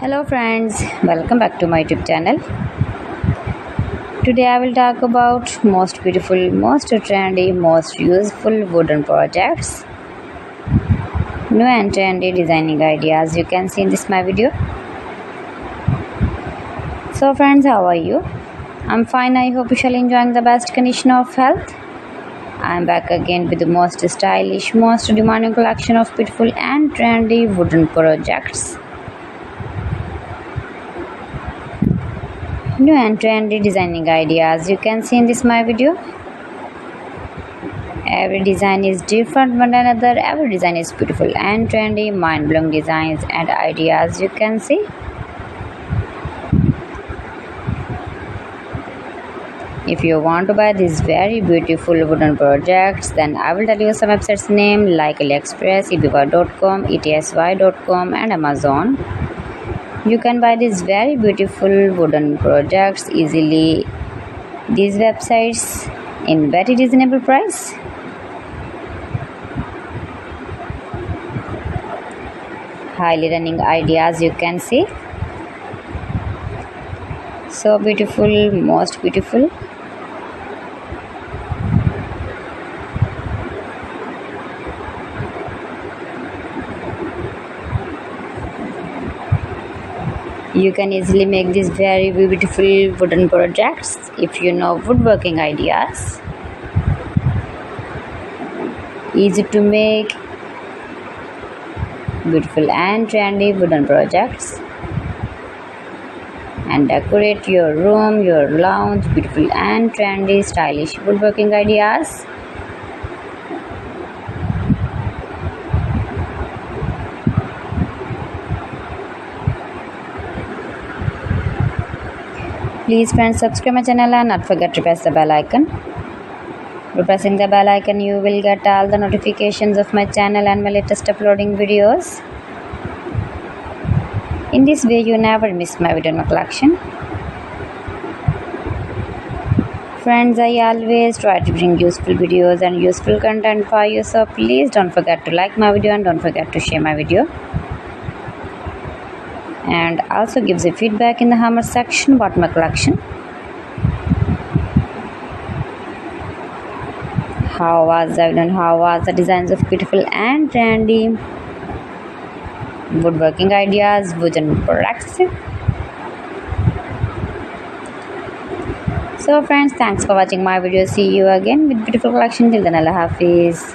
Hello friends, welcome back to my YouTube channel. Today I will talk about most beautiful, most trendy, most useful wooden projects. New and trendy designing ideas you can see in this my video. So friends, how are you? I'm fine. I hope you shall enjoying the best condition of health. I'm back again with the most stylish, most demanding collection of beautiful and trendy wooden projects. New and trendy designing ideas you can see in this my video. Every design is different one another. Every design is beautiful and trendy, mind-blowing designs and ideas you can see. If you want to buy these very beautiful wooden projects, then I will tell you some websites name like AliExpress, eBay.com, etsy.com and Amazon. You can buy these very beautiful wooden projects easily. These websites in very reasonable price. Highly running ideas you can see. So beautiful, most beautiful. You can easily make these very beautiful wooden projects if you know woodworking ideas. Easy to make beautiful and trendy wooden projects and decorate your room, your lounge, beautiful and trendy stylish woodworking ideas. Please friends, subscribe my channel and not forget to press the bell icon. By pressing the bell icon, you will get all the notifications of my channel and my latest uploading videos. In this way, you never miss my video in my collection. Friends, I always try to bring useful videos and useful content for you, so please don't forget to like my video and don't forget to share my video. And also gives a feedback in the comment section about my collection. How was I done? How was the designs of beautiful and trendy woodworking ideas, wooden products? So friends, thanks for watching my video. See you again with beautiful collection. Till then, Allah Hafiz.